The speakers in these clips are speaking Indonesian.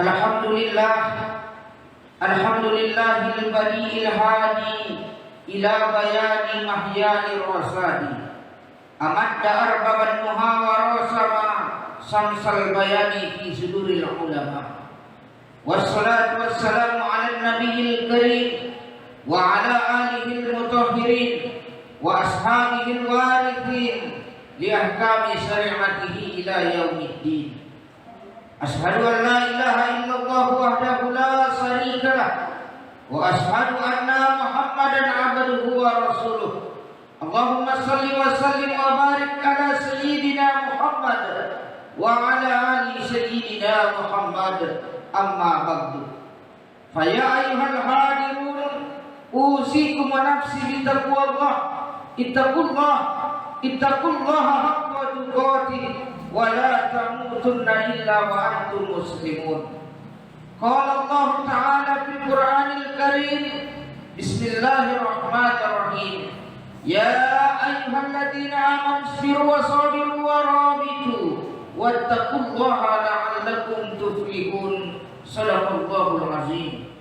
Alhamdulillah, alhamdulillahil bari'il hadi ila bayani mahyanir rasadi. Amadda arbaban muhawara sama samsal bayani fi suduril ulama. Wassalatu wassalamu ala nabiyil karim wa ala alihil mutahhirin wa ashabihil warithin li ahkami syari'atihi ila yaumiddin. Ashhadu an la ilaha illallah wahdahu la syarika lah wa ashhadu anna Muhammadan abduhu wa rasuluh. Allahumma salli wa sallim wa barik ala sayyidina Muhammad wa ala ali sayyidina Muhammad. Amma ba'du. Fa ya ayyuhal hadirun, usikum wa nafsi bi taqwallah. Ittaqullaha haqqa tuqatih wa la tamutunna illa wa antum muslimun. Qala Allah Ta'ala fil Qur'anil Karim, Bismillahirrahmanirrahim. Ya ayyuhalladzina amanu isbiru wa sabiru wa rabitu wattaqullaha la'allakum tuflihun. Shadaqallahul azim.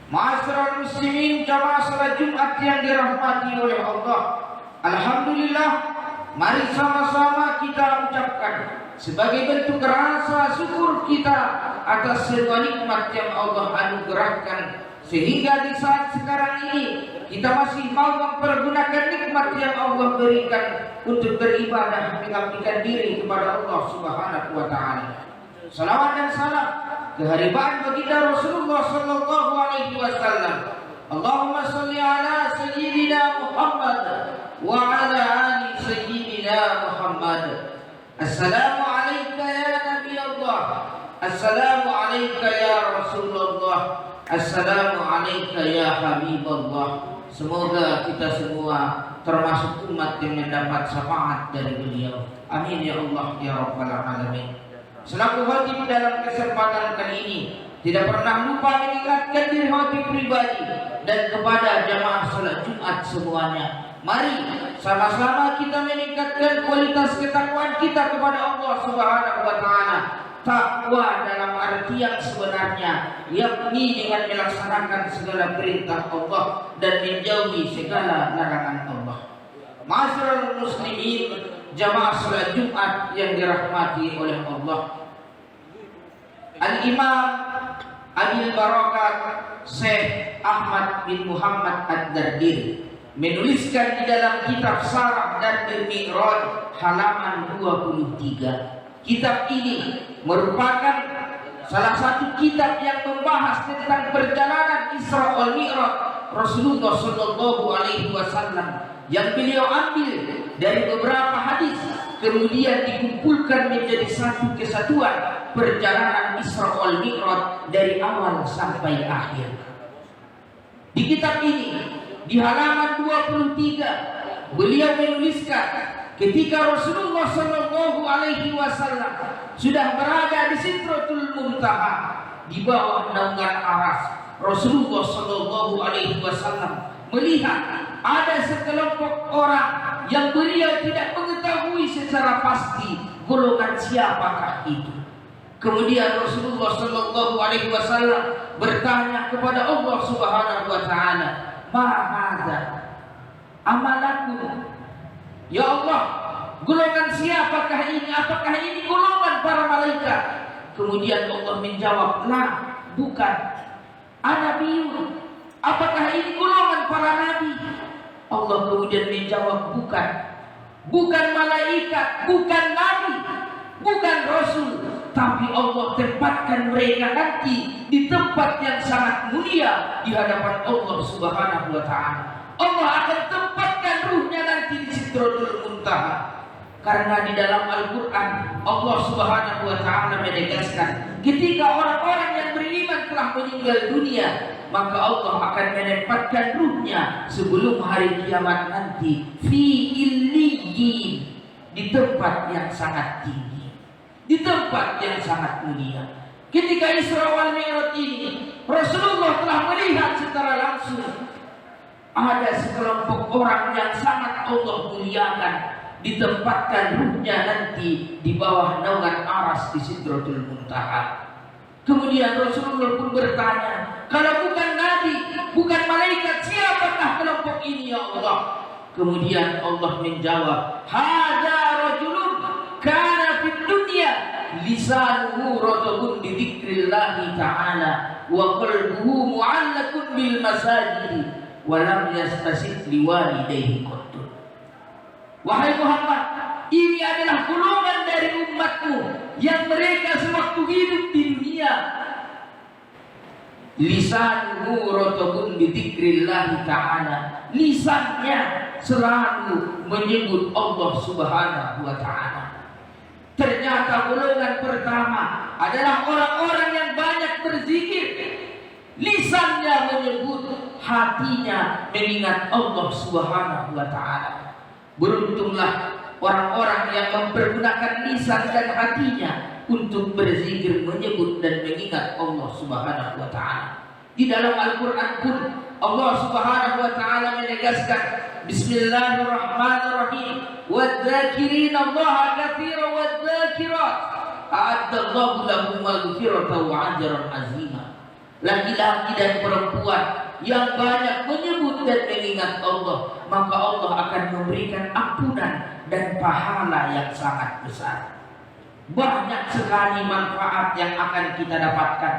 Ma'asyiral muslimin, jamaah salat Jumat yang dirahmati oleh Allah. Alhamdulillah, mari sama-sama kita ucapkan sebagai bentuk rasa syukur kita atas segala nikmat yang Allah anugerahkan, sehingga di saat sekarang ini kita masih mau mempergunakan nikmat yang Allah berikan untuk beribadah mengabdikan diri kepada Allah Subhanahu wa Ta'ala. Salawat dan salam keharibaan baginda Rasulullah sallallahu alaihi wasallam. Allahumma shalli ala sayyidina Muhammad wa ala ali sayyidina Muhammad. Assalamu alayka ya Nabi Allah. Assalamu alayka ya Rasulullah. Assalamu alayka ya Habibullah. Semoga kita semua termasuk umat yang mendapat syafaat dari beliau. Amin ya Allah ya Rabbal alamin. Selaku khatib dalam kesempatan kali ini, tidak pernah lupa mengingatkan diri khatib pribadi dan kepada jamaah salat Jumat semuanya. Mari sama-sama kita meningkatkan kualitas ketakwaan kita kepada Allah Subhanahu wa Ta'ala. Takwa dalam arti yang sebenarnya, yakni dengan melaksanakan segala perintah Allah dan menjauhi segala larangan Allah. Ma'asyiral muslimin, jamaah salat Jumat yang dirahmati oleh Allah. Al-Imam Abil Barakat Syekh Ahmad bin Muhammad Ad-Dardir menuliskan di dalam kitab Syarah Dardir Mi'raj halaman 23. Kitab ini merupakan salah satu kitab yang membahas tentang perjalanan Isra wal Mi'raj Rasulullah sallallahu alaihi wasallam yang beliau ambil dari beberapa hadis, kemudian dikumpulkan menjadi satu kesatuan perjalanan Isra wal Mi'raj dari awal sampai akhir. Di kitab ini, di halaman 23, beliau menuliskan ketika Rasulullah sallallahu alaihi wasallam sudah berada di Sidratul Muntaha di bawah naungan aras, Rasulullah sallallahu alaihi wasallam melihat ada sekelompok orang yang beliau tidak mengetahui secara pasti golongan siapakah itu. Kemudian Rasulullah sallallahu alaihi wasallam bertanya kepada Allah Subhanahu wa Ta'ala, "Ma hadza amalakum?" Ya Allah, golongan siapakah ini? Apakah ini golongan para malaikat? Kemudian Allah menjawab, "La, bukan." Anabiyun, apakah ini golongan para nabi? Allah kemudian menjawab, "Bukan." Bukan malaikat, bukan nabi, bukan rasul, tapi Allah tempatkan mereka nanti di tempat yang sangat mulia di hadapan Allah Subhanahu wa Ta'ala. Allah akan tempatkan ruhnya nanti di Sidratul Muntaha. Karena di dalam Al-Quran Allah Subhanahu wa Ta'ala menegaskan, ketika orang-orang yang beriman telah meninggal dunia, maka Allah akan menempatkan ruhnya sebelum hari kiamat nanti fi illiyin, di tempat yang sangat tinggi, di tempat yang sangat mulia. Ketika Isra wal Mi'raj ini, Rasulullah telah melihat secara langsung ada sekelompok orang yang sangat Allah muliakan, ditempatkan ruhnya nanti di bawah naungan aras di Sidratul Muntaha. Kemudian Rasulullah pun bertanya, kalau bukan nabi, bukan malaikat, siapakah kelompok ini ya Allah? Kemudian Allah menjawab, hadza rajulun kana fid dunya lisanuhu ratbun bi dzikrillah ta'ala wa qalbuhu mu'allaqun bil masajid wa lam yastasid liwalidayhi qattun. Wahai Muhammad, ini adalah golongan dari umatmu yang mereka sewaktu hidup di dunia lisanuhu ratbun bi dzikrillah ta'ala, lisannya selalu menyebut Allah Subhanahu wa taala. Ternyata golongan pertama adalah orang-orang yang banyak berzikir, lisannya menyebut, hatinya mengingat Allah Subhanahu wa taala. Beruntunglah orang-orang yang mempergunakan lisan dan hatinya untuk berzikir, menyebut dan mengingat Allah Subhanahu wa taala. Di dalam Al-Qur'an pun Allah Subhanahu wa taala menegaskan, Bismillahirrahmanirrahim, wadz-dzakirina Allaha katsiran wadz-dzakirat a'addallahu lahum maghfiratan wa ajran 'azima. Laki-laki dan perempuan yang banyak menyebut dan mengingat Allah, maka Allah akan memberikan ampunan dan pahala yang sangat besar. Banyak sekali manfaat yang akan kita dapatkan,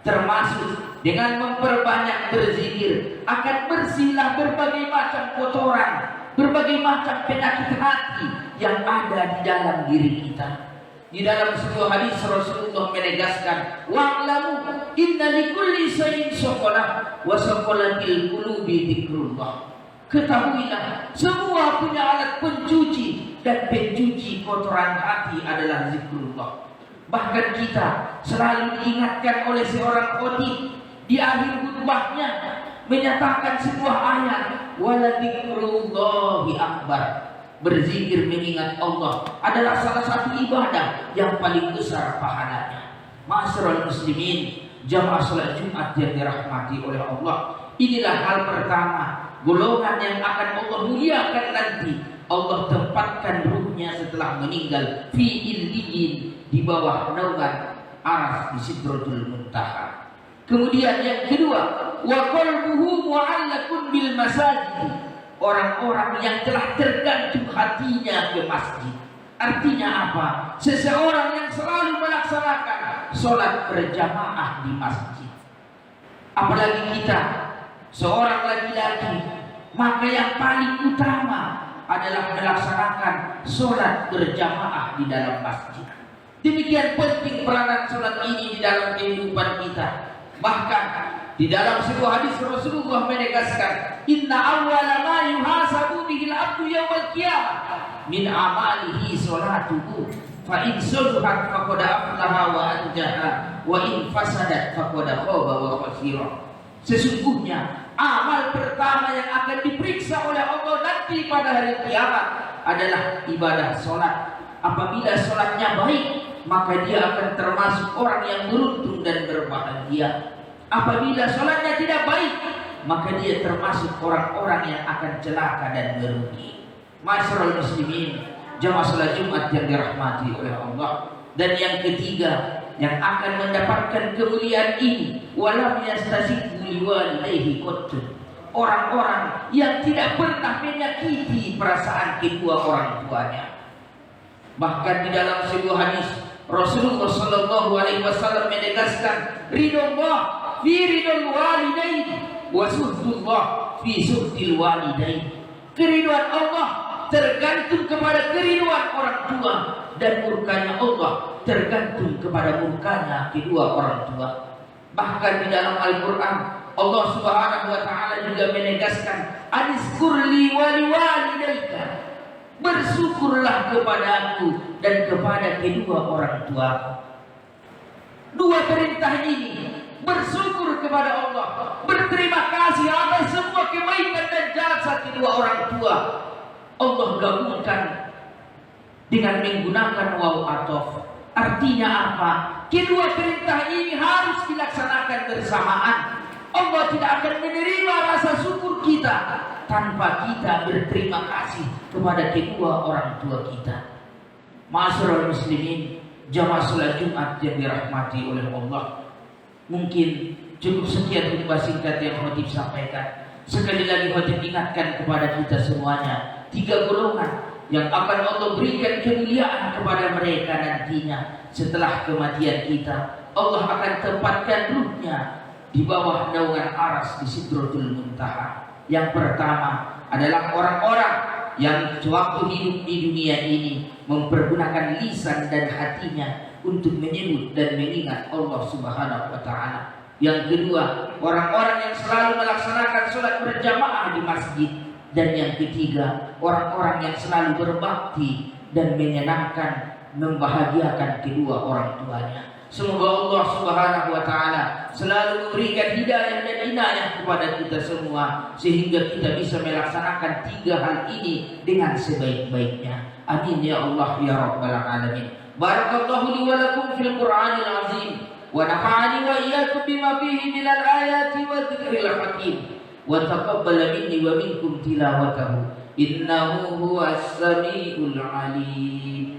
termasuk dengan memperbanyak berzikir akan bersihlah berbagai macam kotoran, berbagai macam penyakit hati yang ada di dalam diri kita. Di dalam sebuah hadis Rasulullah menegaskan, wa'lamu inna likulli shay'in shaqalah wa shaqalatil qulubi dzikrullah. Ketahuilah, semua punya alat pencuci, dan pencuci kotoran hati adalah zikrullah. Bahkan kita selalu diingatkan oleh seorang khatib di akhir khutbahnya menyatakan sebuah ayat, wala dzikrullahi akbar. Berzikir mengingat Allah adalah salah satu ibadah yang paling besar pahalanya. Ma'asyiral muslimin, jamaah salat Jumat yang dirahmati oleh Allah, inilah hal pertama, golongan yang akan Allah muliakan nanti. Allah tempatkan ruhnya setelah meninggal fi illiyin, di bawah naungan aras di Sidratul Muntaha. Kemudian yang kedua, wa qalbuhu mu'allaqun bil masajid. Orang-orang yang telah tergantung hatinya ke masjid. Artinya apa? Seseorang yang selalu melaksanakan sholat berjamaah di masjid. Apalagi kita, seorang laki-laki, maka yang paling utama adalah melaksanakan sholat berjamaah di dalam masjid. Demikian penting peranan sholat ini di dalam kehidupan kita. Bahkan di dalam sebuah hadis Rasulullah menegaskan, inna awwala ma yuhasabu bihil abdu yawmal qiyamah min amalihi sholatuhu, fa in saluhat faqad aflaha wa anjaha, wa in fasadat faqad khaba wa khasira. Sesungguhnya amal pertama yang akan diperiksa oleh Allah nanti pada hari kiamat adalah ibadah sholat. Apabila sholatnya baik, maka dia akan termasuk orang yang beruntung dan berbahagia. Apabila sholatnya tidak baik, maka dia termasuk orang-orang yang akan celaka dan merugi. Ma'asyiral muslimin, jamaah salat Jumat yang dirahmati oleh Allah. Dan yang ketiga yang akan mendapatkan kemuliaan ini, walam yastazid liwalidayhi qattun. Orang-orang yang tidak pernah menyakiti perasaan kedua orang tuanya. Bahkan di dalam sebuah hadis Rasulullah sallallahu alaihi wasallam menegaskan, ridullah fi ridul walidain wa suhdullah fi suhdil walidain. Keriduan Allah tergantung kepada keriduan orang tua, dan murkanya Allah tergantung kepada murkanya kedua orang tua. Bahkan di dalam Al-Quran Allah Subhanahu wa ta'ala juga menegaskan, aniskurli wali walidayka, bersyukurlah kepadaku dan kepada kedua orang tua. Dua perintah ini, bersyukur kepada Allah, berterima kasih atas semua kebaikan dan jasa kedua orang tua, Allah gabungkan dengan menggunakan waw ataf. Artinya apa? Kedua perintah ini harus dilaksanakan bersamaan. Allah tidak akan menerima rasa syukur kita tanpa kita berterima kasih kepada kedua orang tua kita. Ma'asyiral muslimin, jamaah salat Jumat yang dirahmati oleh Allah. Mungkin cukup sekian khutbah singkat yang khotib sampaikan. Sekali lagi khotib ingatkan kepada kita semuanya, 3 golongan yang akan Allah berikan kemuliaan kepada mereka nantinya setelah kematian kita. Allah akan tempatkan ruhnya di bawah naungan aras di Sidratul Muntaha. Yang pertama adalah orang-orang yang sewaktu hidup di dunia ini mempergunakan lisan dan hatinya untuk menyebut dan mengingat Allah Subhanahu wa taala. Yang kedua, orang-orang yang selalu melaksanakan sholat berjamaah di masjid. Dan yang ketiga, orang-orang yang selalu berbakti dan menyenangkan, membahagiakan kedua orang tuanya. Semoga Allah Subhanahu wa taala selalu memberikan hidayah dan inayah kepada kita semua sehingga kita bisa melaksanakan 3 hal ini dengan sebaik-baiknya. Amin ya Allah ya rabbal alamin. Barakallahu li wa lakum fil Qur'anil azim wa nafa'ani wa iyyakum bima fihi minal ayati wa dzikril hakim. Wa taqabbal minni wa minkum tilawatahu innahu huwas samiul alim.